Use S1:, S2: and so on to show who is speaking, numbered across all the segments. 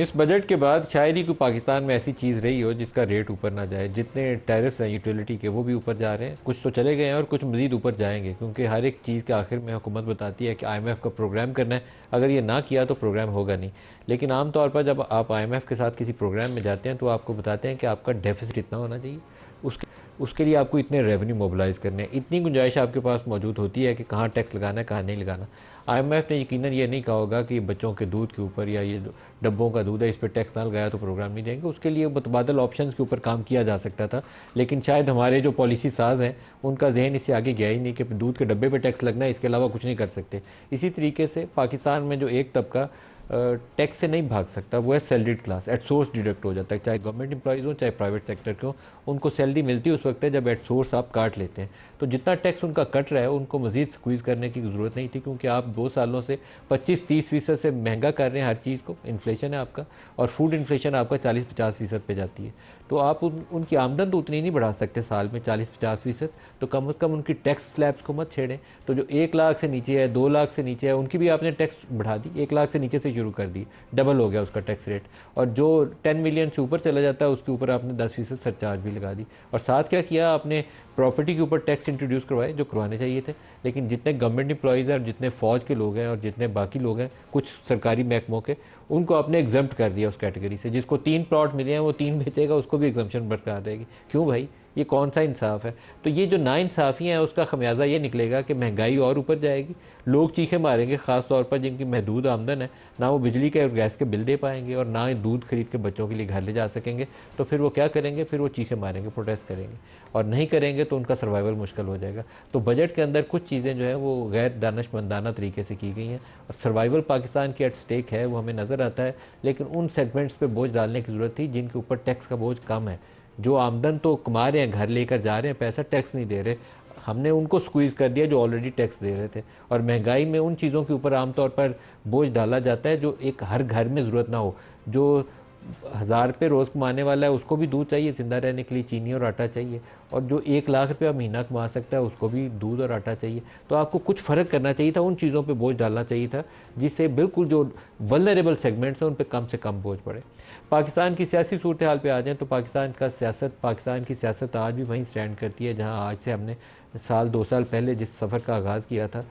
S1: इस बजट के बाद शायद ही कोई पाकिस्तान में ऐसी चीज़ रही हो जिसका रेट ऊपर ना जाए। जितने टैरिफ्स हैं यूटिलिटी के वो भी ऊपर जा रहे हैं, कुछ तो चले गए हैं और कुछ मज़ीद ऊपर जाएंगे, क्योंकि हर एक चीज़ के आखिर में हुकूमत बताती है कि IMF का प्रोग्राम करना है, अगर ये ना किया तो प्रोग्राम होगा नहीं। लेकिन आमतौर पर जब आप IMF के साथ किसी प्रोग्राम में जाते हैं तो आपको बताते हैं कि आपका डेफिसिट इतना होना चाहिए, उसके लिए आपको इतने रेवेन्यू मोबिलाइज करने हैं, इतनी गुंजाइश आपके पास मौजूद होती है कि कहाँ टैक्स लगाना है कहाँ नहीं लगाना। IMF ने यकीनन ये नहीं कहा होगा कि बच्चों के दूध के ऊपर या ये डब्बों का दूध है इस पर टैक्स ना लगाया तो प्रोग्राम नहीं देंगे। उसके लिए मुतबादल ऑप्शंस के ऊपर काम किया जा सकता था, लेकिन शायद हमारे जो पॉलिसी साज हैं उनका जहन इससे आगे गया ही नहीं कि दूध के डब्बे पर टैक्स लगना है, इसके अलावा कुछ नहीं कर सकते। इसी तरीके से पाकिस्तान में जो एक तबका टैक्स से नहीं भाग सकता वो है salaried class, at source deduct हो जाता है, चाहे गवर्नमेंट एम्प्लॉइज़ हो चाहे प्राइवेट सेक्टर के हो। उनको सैलरी मिलती है उस वक्त है जब एट सोर्स आप काट लेते हैं। तो जितना टैक्स उनका कट रहा है उनको मजीद स्क्वीज़ करने की ज़रूरत नहीं थी, क्योंकि आप 2 सालों से 25-30% से महंगा कर रहे हैं हर चीज़ को। इन्फ्लेशन है आपका, और फूड इन्फ्लेशन आपका 40-50% पे जाती है। तो आप उनकी आमदन तो उतनी नहीं बढ़ा सकते साल में 40-50%, तो कम से कम उनकी टैक्स स्लैब्स को मत छेड़ें। तो जो 1 लाख से नीचे है, 2 लाख से नीचे है, उनकी भी आपने टैक्स बढ़ा दी, 1 लाख से नीचे से शुरू कर दी, डबल हो गया उसका टैक्स रेट। और जो 10 मिलियन से ऊपर चला जाता है उसके ऊपर आपने 10% सरचार्ज भी लगा दी। और साथ क्या किया आपने, प्रॉपर्टी के ऊपर टैक्स इंट्रोड्यूस करवाए जो करवाने चाहिए थे। लेकिन जितने गवर्नमेंट एम्प्लॉइज़ हैं और जितने फ़ौज के लोग हैं और जितने बाकी लोग हैं कुछ सरकारी महकमों के, उनको आपने एग्जम्प्ट कर दिया उस कैटेगरी से। जिसको 3 प्लॉट मिले हैं वो 3 बेचेगा, उसको भी एग्जम्पशन बरकरार रहेगी। क्यों भाई, ये कौन सा इंसाफ है? तो ये जो नाइंसाफ़ी है उसका खमियाजा ये निकलेगा कि महंगाई और ऊपर जाएगी, लोग चीखें मारेंगे, ख़ास तौर पर जिनकी महदूद आमदन है, ना वो बिजली के और गैस के बिल दे पाएंगे और ना ही दूध खरीद के बच्चों के लिए घर ले जा सकेंगे। तो फिर वो क्या करेंगे, फिर वो चीखें मारेंगे, प्रोटेस्ट करेंगे, और नहीं करेंगे तो उनका सर्वाइवल मुश्किल हो जाएगा। तो बजट के अंदर कुछ चीज़ें जो है वो गैर दानशमंदाना तरीके से की गई हैं, और सर्वाइवल पाकिस्तान की एट स्टेक है वो हमें नज़र आता है। लेकिन उन सेगमेंट्स पे बोझ डालने की ज़रूरत थी जिनके ऊपर टैक्स का बोझ कम है, जो आमदन तो कमा रहे हैं, घर लेकर जा रहे हैं, पैसा टैक्स नहीं दे रहे। हमने उनको स्क्वीज़ कर दिया जो ऑलरेडी टैक्स दे रहे थे। और महंगाई में उन चीज़ों के ऊपर आमतौर पर बोझ डाला जाता है जो एक हर घर में ज़रूरत ना हो। जो 1000 रुपये रोज़ कमाने वाला है उसको भी दूध चाहिए, ज़िंदा रहने के लिए चीनी और आटा चाहिए, और जो 1 लाख रुपया महीना कमा सकता है उसको भी दूध और आटा चाहिए। तो आपको कुछ फ़र्क करना चाहिए था, उन चीज़ों पे बोझ डालना चाहिए था जिससे बिल्कुल जो वल्नरेबल सेगमेंट्स हैं उन पे कम से कम बोझ पड़े। पाकिस्तान की सियासी सूरत हाल पे आ जाएँ तो पाकिस्तान की सियासत आज भी वहीं स्टैंड करती है जहाँ आज से हमने 2 साल पहले जिस सफ़र का आगाज़ किया था।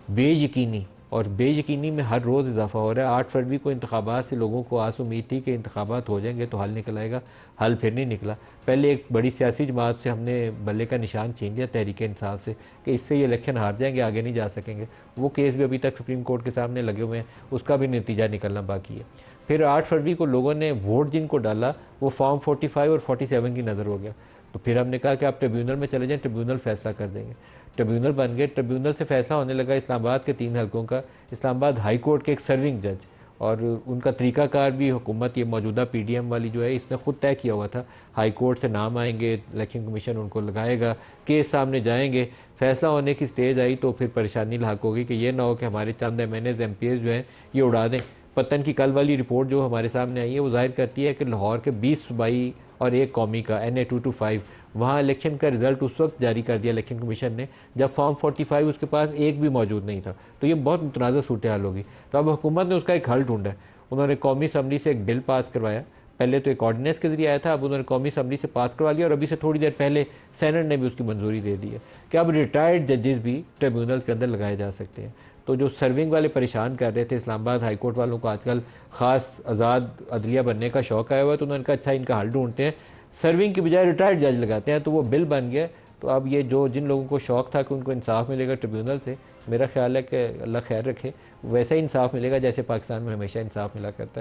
S1: बेयकीनी, और बेयकीनी में हर रोज़ इजाफा हो रहा है। 8 फरवरी को इंतखाबात से लोगों को आस उम्मीद थी कि इंतखाबात हो जाएंगे तो हल निकल आएगा, हल फिर नहीं निकला। पहले एक बड़ी सियासी जमात से हमने बल्ले का निशान छीन लिया, तहरीक इंसाफ से, कि इससे ये इलेक्शन हार जाएंगे, आगे नहीं जा सकेंगे। वो केस भी अभी तक सुप्रीम कोर्ट के सामने लगे हुए हैं, उसका भी नतीजा निकलना बाकी है। फिर 8 फरवरी को लोगों ने वोट जिनको डाला वो फॉर्म 45 और 47 की नज़र हो गया। तो फिर हमने कहा कि आप ट्रिब्यूनल में चले जाएं, ट्रिब्यूनल फैसला कर देंगे। ट्रिब्यूनल बन गए, ट्रिब्यूनल से फैसला होने लगा इस्लामाबाद के 3 हलकों का। इस्लामाबाद हाई कोर्ट के एक सर्विंग जज, और उनका तरीकाकार भी हुकूमत, ये मौजूदा PDM वाली जो है, इसने खुद तय किया हुआ था। हाई कोर्ट से नाम आएंगे, इलेक्शन कमीशन उनको लगाएगा, केस सामने जाएंगे, फैसला होने की स्टेज आई तो फिर परेशानी लाक होगी कि ये ना हो कि हमारे चंद MNAs MPs जो हैं ये उड़ा दें। पतन की कल वाली रिपोर्ट जो हमारे सामने आई है वो जाहिर करती है कि लाहौर के 20 सूबाई और 1 कौमी का NA-225, वहाँ इलेक्शन का रिजल्ट उस वक्त जारी कर दिया इलेक्शन कमीशन ने जब फॉर्म 45 उसके पास एक भी मौजूद नहीं था। तो ये बहुत मुतनाज़ सूरत हाल होगी। तो अब हुकूमत ने उसका एक हल ढूंढा है। उन्होंने कौमी असम्बली से एक बिल पास करवाया, पहले तो एक ऑर्डिनेंस के जरिए आया था, अब उन्होंने कौमी असम्बली से पास करवा लिया, और अभी से थोड़ी देर पहले सेनेट ने भी उसकी मंजूरी दे दी है कि अब रिटायर्ड जजेस भी ट्रिब्यूनल के अंदर लगाए जा सकते हैं। तो जो सर्विंग वाले परेशान कर रहे थे, इस्लामाबाद हाई कोर्ट वालों को आजकल ख़ास आज़ाद अदलिया बनने का शौक़ आया हुआ है, तो उन्होंने कहा अच्छा इनका हल ढूंढते हैं, सर्विंग की बजाय रिटायर्ड जज लगाते हैं। तो वो बिल बन गया। तो अब ये जो जिन लोगों को शौक़ था कि उनको इंसाफ मिलेगा ट्रिब्यूनल से, मेरा ख्याल है कि अल्लाह खैर रखे, वैसा ही इंसाफ मिलेगा जैसे पाकिस्तान में हमेशा इंसाफ मिला करता है।